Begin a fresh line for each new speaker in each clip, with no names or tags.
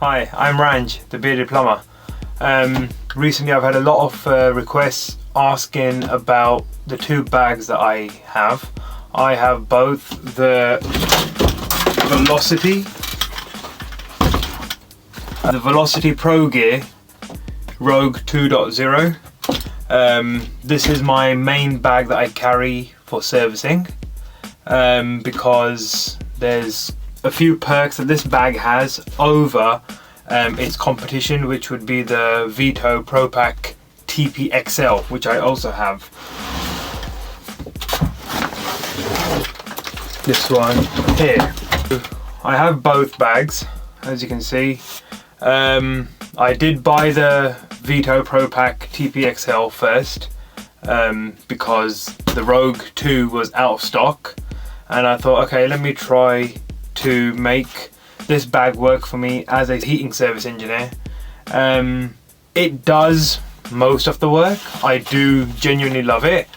Hi, I'm Ranj, the bearded plumber. Recently I've had a lot of requests asking about the two bags that I have. I have both the Velocity Progear Rogue 2.0. This is my main bag that I carry for servicing because there's a few perks that this bag has over its competition, which would be the Veto Pro Pack TPXL, which I also have. This one here. I have both bags, as you can see. I did buy the Veto Pro Pack TPXL first because the Rogue 2 was out of stock, and I thought, okay, let me try to make this bag work for me as a heating service engineer. It does most of the work. I do genuinely love it.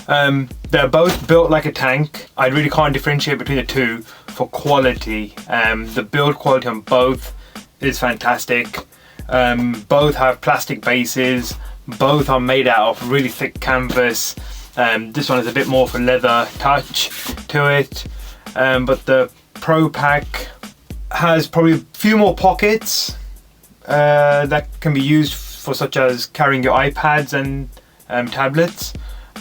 They're both built like a tank. I really can't differentiate between the two for quality. The build quality on both is fantastic. Both have plastic bases. Both are made out of really thick canvas. This one has a bit more of a leather touch to it, but the Pro Pack has probably a few more pockets that can be used for, such as carrying your iPads and tablets.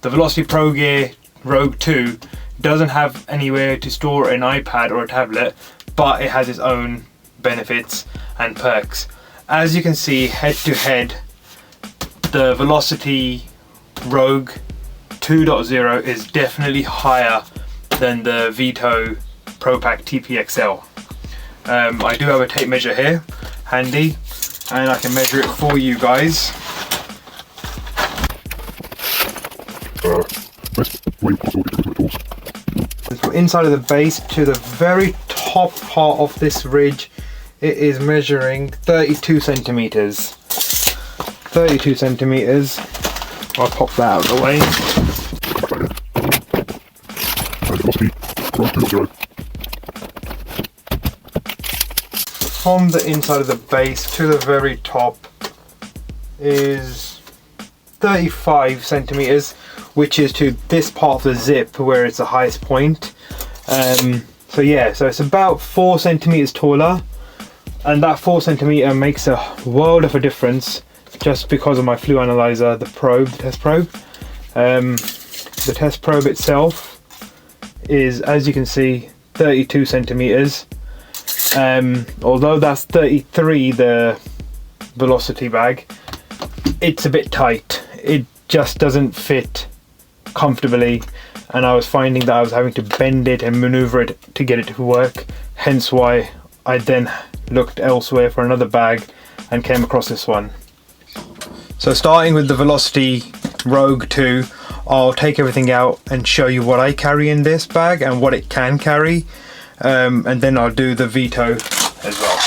The Velocity Progear Rogue 2 doesn't have anywhere to store an iPad or a tablet, but it has its own benefits and perks. As you can see, head to head, the Velocity Rogue 2.0 is definitely higher than the Veto Pro Pack TPXL. I do have a tape measure here handy, and I can measure it for you guys. From inside of the base to the very top part of this ridge, it is measuring 32 centimeters. 32 centimeters. I'll pop that out of the way. From the inside of the base to the very top is 35 centimeters, which is to this part of the zip where it's the highest point. So yeah, so it's about 4 centimeters taller, and that 4 centimeter makes a world of a difference just because of my flue analyzer, the probe, the test probe. The test probe itself is, as you can see, 32 centimeters. Although that's 33, the Velocity bag, it's a bit tight. It just doesn't fit comfortably, and I was finding that I was having to bend it and maneuver it to get it to work, hence why I then looked elsewhere for another bag and came across this one. So starting with the Velocity Rogue 2, I'll take everything out and show you what I carry in this bag and what it can carry, and then I'll do the Veto as well.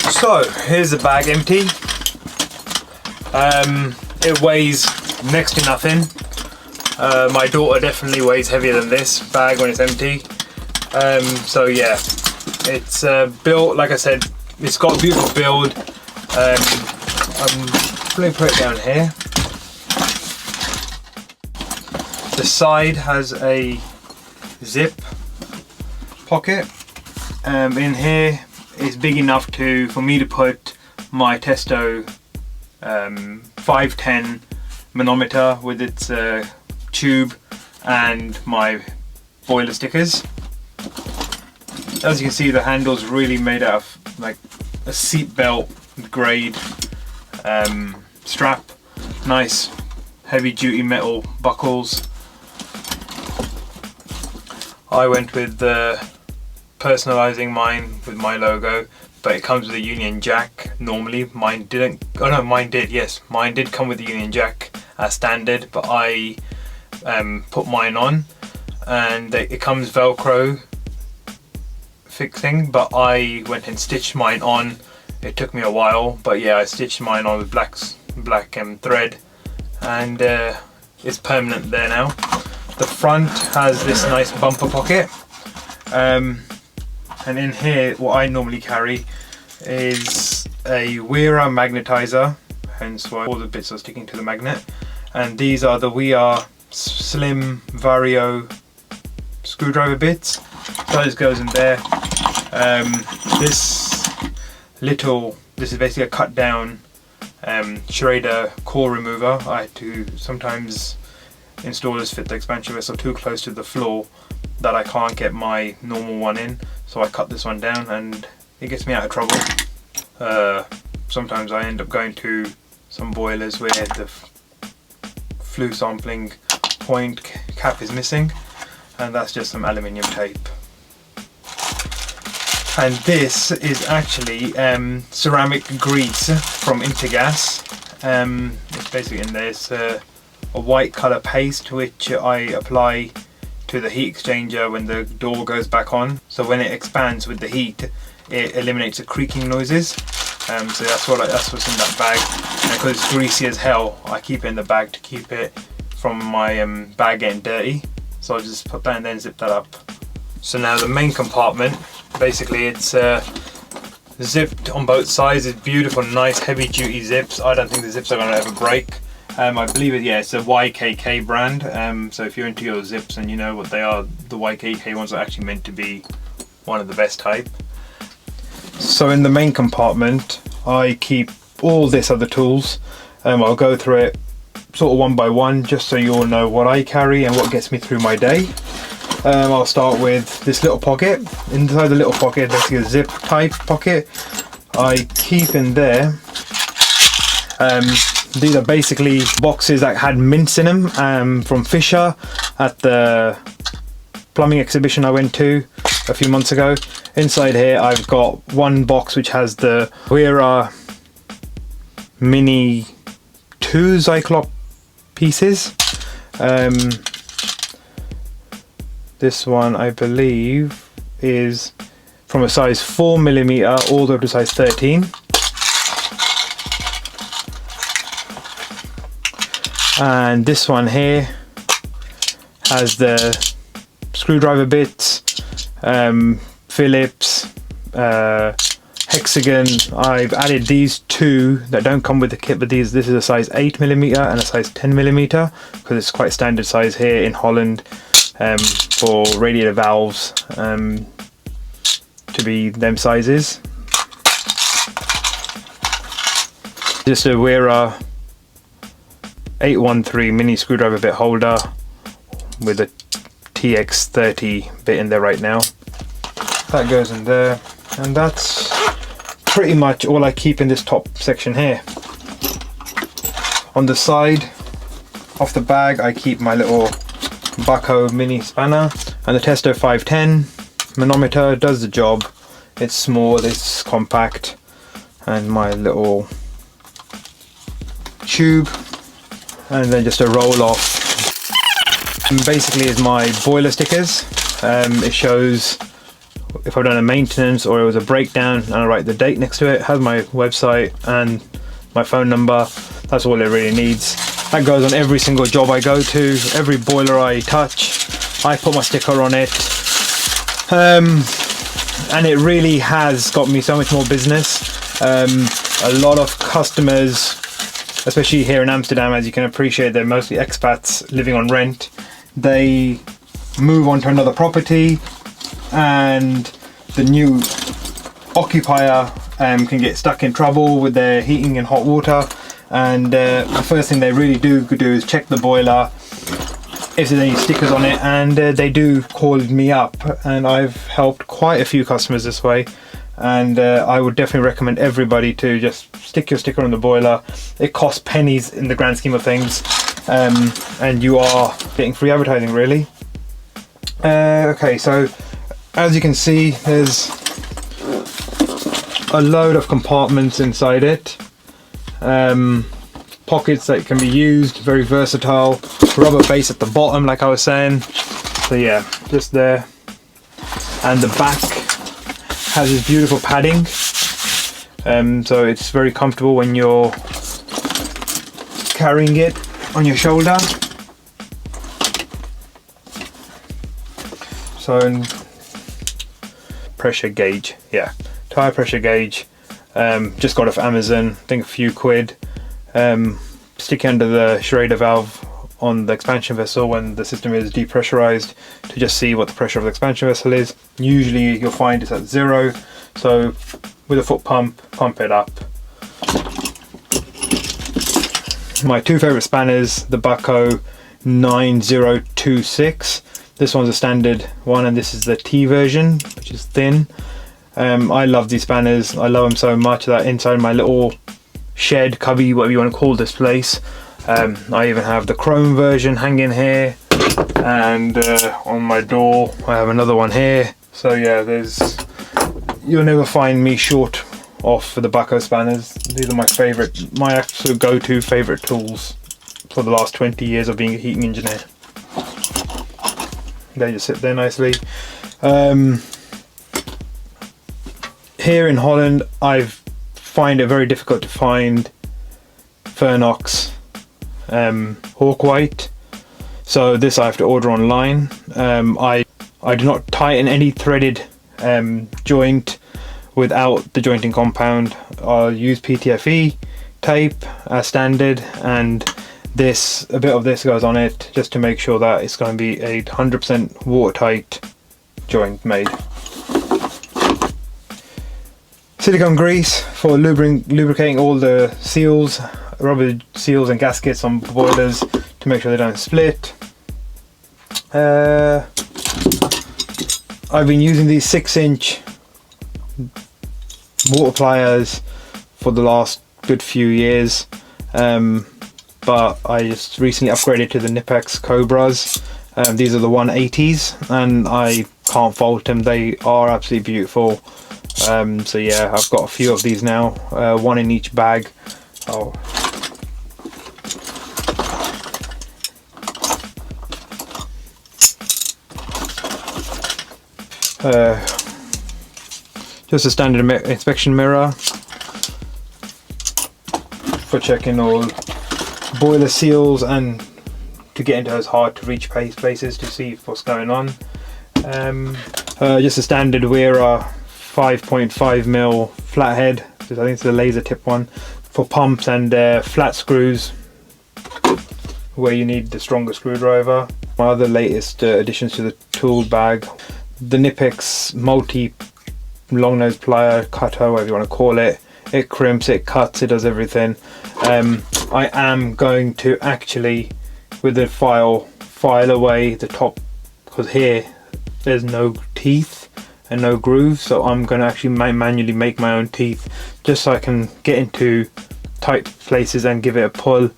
So here's the bag empty. It weighs next to nothing. My daughter definitely weighs heavier than this bag when it's empty. So yeah, it's built, like I said, it's got a beautiful build. Let me put it down here. The side has a zip pocket. In here is big enough for me to put my Testo 510 manometer with its tube and my boiler stickers. As you can see, the handle's really made out of like a seatbelt grade strap. Nice heavy duty metal buckles. I went with personalizing mine with my logo, but it comes with a Union Jack. Normally mine didn't. Oh no, mine did. Yes, mine did come with the Union Jack as standard, but I put mine on, and it comes Velcro fixing, but I went and stitched mine on. It took me a while, but yeah, I stitched mine on with black thread, and it's permanent there now. The front has this nice bumper pocket, and in here what I normally carry is a Weira magnetizer, hence why all the bits are sticking to the magnet, and these are the Weira slim Vario screwdriver bits. Those goes in there. This is basically a cut down Schrader core remover. I had to sometimes installers fit the expansion vessel too close to the floor that I can't get my normal one in, so I cut this one down and it gets me out of trouble. Sometimes I end up going to some boilers where the flue sampling point cap is missing, and that's just some aluminium tape. And this is actually ceramic grease from Intergas. It's basically in there. It's a white colour paste which I apply to the heat exchanger when the door goes back on. So when it expands with the heat, it eliminates the creaking noises. So that's what's in that bag. And because it's greasy as hell, I keep it in the bag to keep it from my bag getting dirty. So I'll just put that in there and zip that up. So now the main compartment, basically it's zipped on both sides. It's beautiful, nice, heavy duty zips. I don't think the zips are going to ever break. I believe it's a YKK brand. So if you're into your zips and you know what they are, the YKK ones are actually meant to be one of the best type. So in the main compartment, I keep all this other tools. I'll go through it sort of one by one, just so you all know what I carry and what gets me through my day. I'll start with this little pocket. Inside the little pocket, basically a zip type pocket, I keep in there. These are basically boxes that had mints in them from Fisher at the plumbing exhibition I went to a few months ago. Inside here I've got one box which has the Weira Mini 2 Zyklop pieces. This one I believe is from a size 4mm all the way up to size 13. And this one here has the screwdriver bits, Phillips, hexagon. I've added these two that don't come with the kit, but this is a size 8mm and a size 10mm because it's quite standard size here in Holland for radiator valves to be them sizes. Just a Weira 813 mini screwdriver bit holder with a TX30 bit in there right now. That goes in there, and that's pretty much all I keep in this top section here. On the side of the bag I keep my little Backhoe mini spanner and the Testo 510 manometer. Does the job. It's small, it's compact, and my little tube, and then just a roll off. And basically is my boiler stickers. It shows if I've done a maintenance or it was a breakdown, and I write the date next to it. It has my website and my phone number. That's all it really needs. That goes on every single job I go to, every boiler I touch, I put my sticker on it. And it really has got me so much more business. A lot of customers, especially here in Amsterdam, as you can appreciate, they're mostly expats living on rent. They move on to another property, and the new occupier can get stuck in trouble with their heating and hot water, and the first thing they really do is check the boiler if there's any stickers on it, and they do call me up, and I've helped quite a few customers this way. And I would definitely recommend everybody to just stick your sticker on the boiler. It costs pennies in the grand scheme of things, and you are getting free advertising really. Okay, so as you can see, there's a load of compartments inside it. Pockets that can be used, very versatile. Rubber base at the bottom like I was saying. So yeah, just there. And the back has this beautiful padding, so it's very comfortable when you're carrying it on your shoulder. So pressure gauge, yeah, tire pressure gauge, just got off Amazon, I think a few quid. Stick under the Schrader valve on the expansion vessel when the system is depressurized to just see what the pressure of the expansion vessel is. Usually you'll find it's at 0, so with a foot pump, pump it up. My two favorite spanners, the Backhoe 9026. This one's a standard one and this is the T version, which is thin. I love these spanners. I love them so much that inside my little shed, cubby, whatever you want to call this place, I even have the chrome version hanging here, and on my door I have another one here. So yeah, you'll never find me short off for the Backhoe spanners. These are my absolute go-to favorite tools for the last 20 years of being a heating engineer. They just sit there nicely. Here in Holland, I find it very difficult to find Fernox Hawk White, so this I have to order online. I do not tighten any threaded joint without the jointing compound. I'll use PTFE tape as standard, and a bit of this goes on it just to make sure that it's going to be a 100% watertight joint made. Silicone grease for lubricating all the seals, rubber seals and gaskets on boilers to make sure they don't split. I've been using these 6-inch water pliers for the last good few years, but I just recently upgraded to the Nippex Cobras. These are the 180s and I can't fault them, they are absolutely beautiful. So yeah, I've got a few of these now, one in each bag. Just a standard inspection mirror for checking all boiler seals and to get into those hard to reach places to see what's going on. Just a standard Wera 5.5mm flathead, I think it's the laser tip one, for pumps and flat screws where you need the stronger screwdriver. My other latest additions to the tool bag, the Nippex multi long nose plier, cutter, whatever you want to call it. It crimps, it cuts, it does everything. I am going to actually, with the file away the top, because here there's no teeth and no grooves, so I'm going to actually manually make my own teeth just so I can get into tight places and give it a pull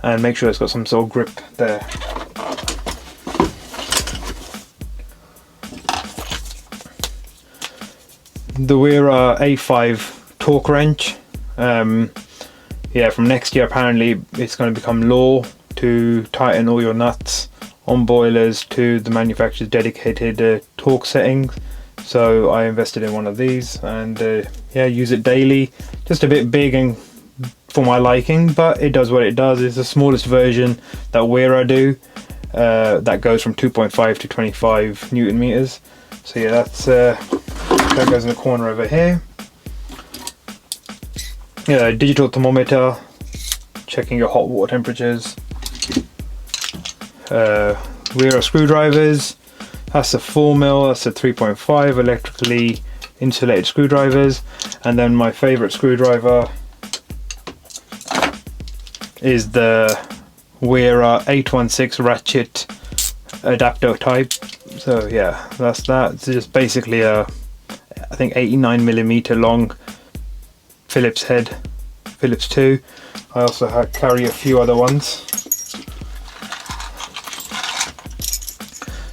and make sure it's got some sort of grip there. The Wera A5 torque wrench, yeah, from next year apparently it's going to become law to tighten all your nuts on boilers to the manufacturer's dedicated torque settings. So I invested in one of these and yeah, use it daily. Just a bit big and for my liking, but it does what it does. It's the smallest version that Wera do, that goes from 2.5 to 25 Newton meters. So yeah, that goes in the corner over here. Yeah, digital thermometer, checking your hot water temperatures. Wera screwdrivers, that's a 4mm, that's a 3.5 electrically insulated screwdrivers. And then my favorite screwdriver is the Wera 816 ratchet adapter type. So yeah, that's that. It's just basically a, I think 89mm long Phillips head, Phillips 2. I also carry a few other ones.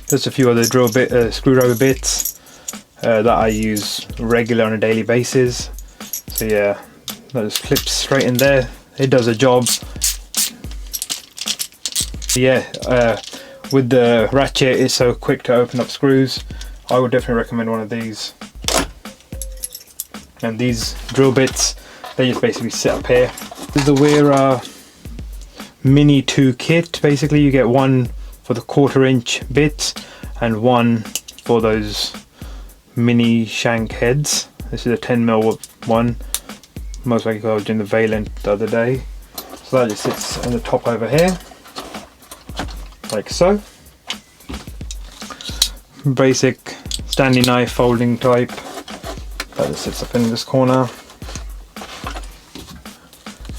Just a few other screwdriver bits that I use regularly on a daily basis. So yeah, that just clips straight in there. It does a job. Yeah, with the ratchet, it's so quick to open up screws. I would definitely recommend one of these. And these drill bits, they just basically sit up here. This is the Wera Mini 2 kit. Basically you get one for the 1/4 inch bits and one for those mini shank heads. This is a 10mm one. Most likely I was doing the Valent the other day. So that just sits on the top over here, like so. Basic Stanley knife folding type. That just sits up in this corner.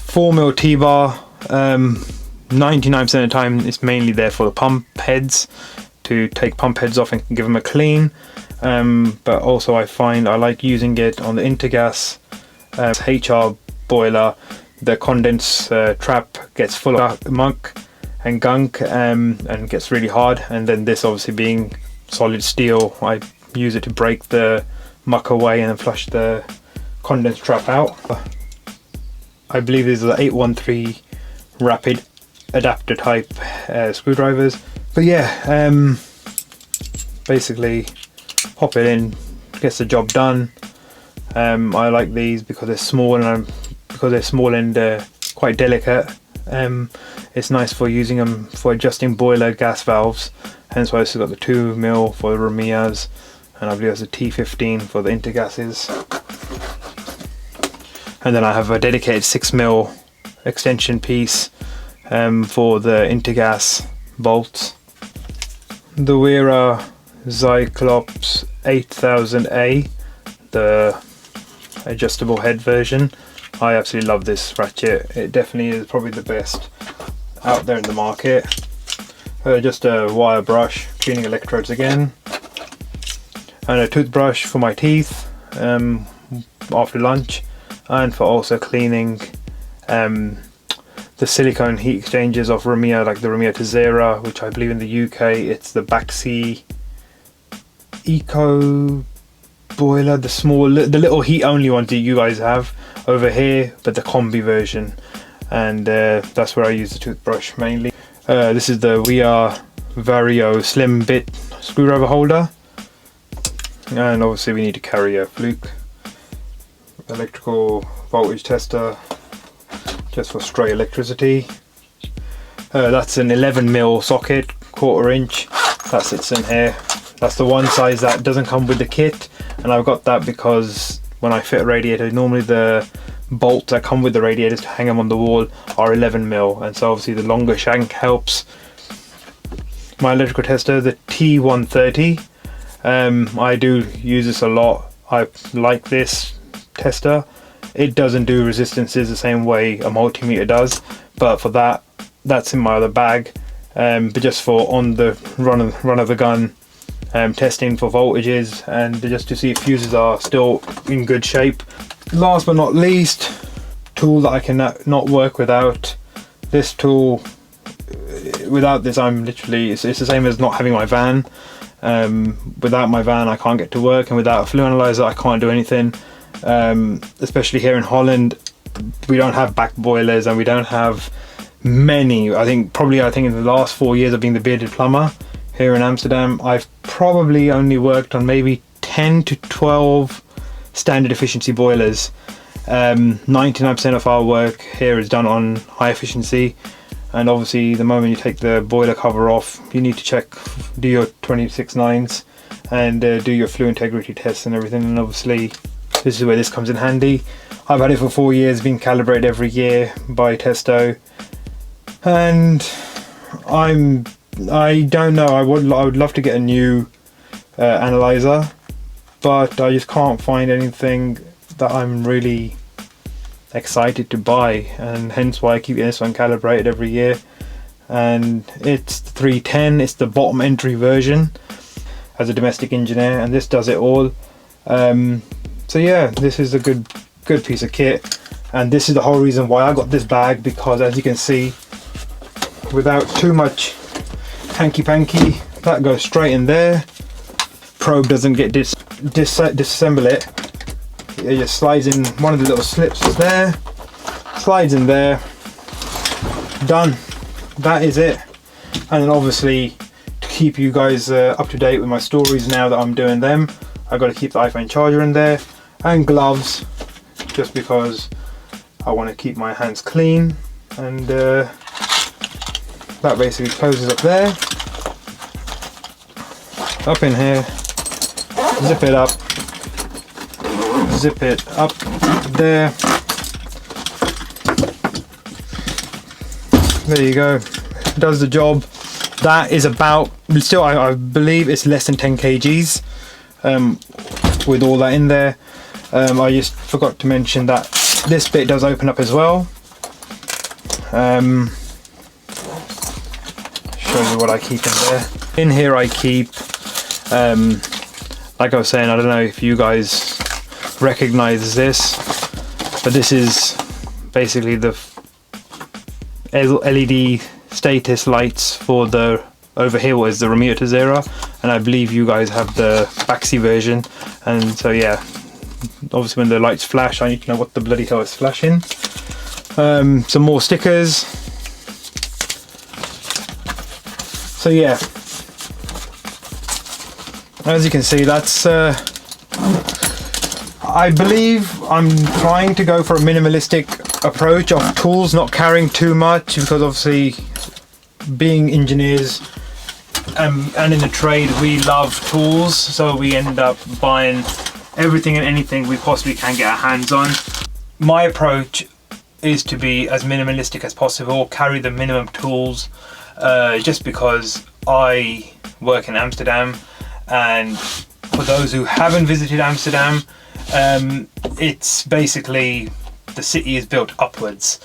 4mm T-bar. 99% of the time it's mainly there for the pump heads, to take pump heads off and give them a clean. But also I find I like using it on the Intergas HR boiler. The condense trap gets full of muck and gunk and gets really hard, and then this obviously being solid steel, I use it to break the muck away and then flush the condense trap out. I believe these are the 813 rapid adapter type screwdrivers. But yeah, basically pop it in, gets the job done. I like these because they're small, and quite delicate. It's nice for using them for adjusting boiler gas valves. Hence why I've got the 2mm for the Ramiyas, and I believe there's a T15 for the Intergases. And then I have a dedicated 6mm extension piece for the Intergas bolts. The Wera Cyclops 8000A, the adjustable head version. I absolutely love this ratchet. It definitely is probably the best out there in the market. Just a wire brush, cleaning electrodes again, and a toothbrush for my teeth after lunch, and for also cleaning the silicone heat exchangers of Ramiya, like the Ramiya Tazera, which I believe in the UK it's the Baxi Eco boiler, the little heat only ones that you guys have over here, but the combi version. And that's where I use the toothbrush mainly. This is the Vario slim bit screwdriver holder, and obviously we need to carry a fluke electrical voltage tester just for stray electricity. That's an 11mm socket, 1/4 inch, that sits in here. That's the one size that doesn't come with the kit, and I've got that because when I fit a radiator, normally the bolts that come with the radiators to hang them on the wall are 11mm, and so obviously the longer shank helps. My electrical tester, the T130, I do use this a lot. I like this tester. It doesn't do resistances the same way a multimeter does, but for that, that's in my other bag. But just for on the run of the gun testing for voltages, and just to see if fuses are still in good shape. Last but not least, tool that I cannot work without. This tool, without this I'm literally, it's the same as not having my van. Without my van I can't get to work, and without a flue analyzer I can't do anything. Especially here in Holland, we don't have back boilers, and we don't have many. I think in the last 4 years of being the bearded plumber here in Amsterdam, I've probably only worked on maybe 10 to 12 standard efficiency boilers. 99% of our work here is done on high efficiency, and obviously the moment you take the boiler cover off, you need to do your 26.9s and do your flue integrity tests and everything, and obviously this is where this comes in handy. I've had it for 4 years, been calibrated every year by Testo, and I don't know, I would love to get a new analyzer, but I just can't find anything that I'm really excited to buy, and hence why I keep getting this one calibrated every year. And it's 310, it's the bottom entry version as a domestic engineer, and this does it all. So yeah, this is a good piece of kit, and this is the whole reason why I got this bag, because as you can see, without too much hanky-panky, that goes straight in there. Probe doesn't get disassemble it. It just slides in one of the little slips there, slides in there, done. That is it. And then obviously, to keep you guys up to date with my stories now that I'm doing them, I've got to keep the iPhone charger in there, and gloves just because I want to keep my hands clean. And that basically closes up there. Up in here, zip it up there. There you go, does the job. That is about, still I believe it's less than 10 kgs with all that in there. I just forgot to mention that this bit does open up as well. Show you what I keep in there. In here I keep, like I was saying, I don't know if you guys recognize this, but this is basically the LED status lights for the, over here was the Manometer era, and I believe you guys have the Baxi version. And so yeah, obviously when the lights flash I need to know what the bloody hell is flashing. Some more stickers. So yeah, as you can see, that's I believe I'm trying to go for a minimalistic approach of tools, not carrying too much, because obviously being engineers and in the trade we love tools, so we end up buying everything and anything we possibly can get our hands on. My approach is to be as minimalistic as possible, carry the minimum tools, just because I work in Amsterdam, and for those who haven't visited Amsterdam, it's basically, the city is built upwards,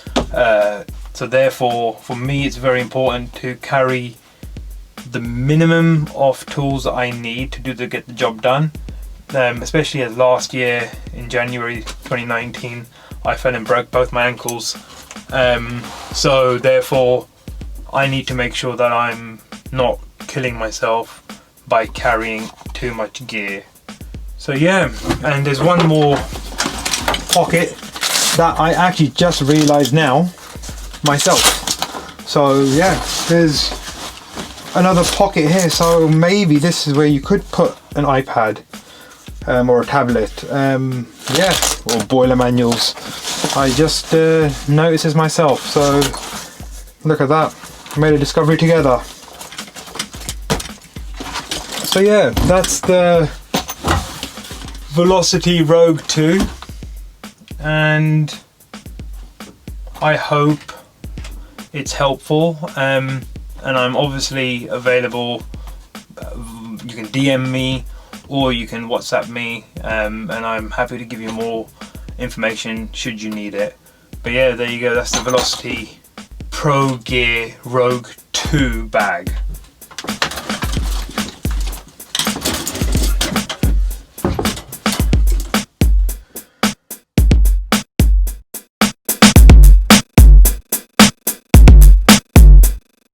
so therefore for me it's very important to carry the minimum of tools that I need to get the job done, especially as last year in January 2019 I fell and broke both my ankles, so therefore I need to make sure that I'm not killing myself by carrying too much gear. So yeah, and there's one more pocket that I actually just realized now myself. So yeah, there's another pocket here, so maybe this is where you could put an iPad or a tablet, yeah, or boiler manuals. I just noticed this myself, so look at that, made a discovery together. So yeah, that's the Velocity Rogue 2, and I hope it's helpful, and I'm obviously available. You can DM me or you can WhatsApp me, and I'm happy to give you more information should you need it. But yeah, there you go, that's the Velocity Progear Rogue 2 bag.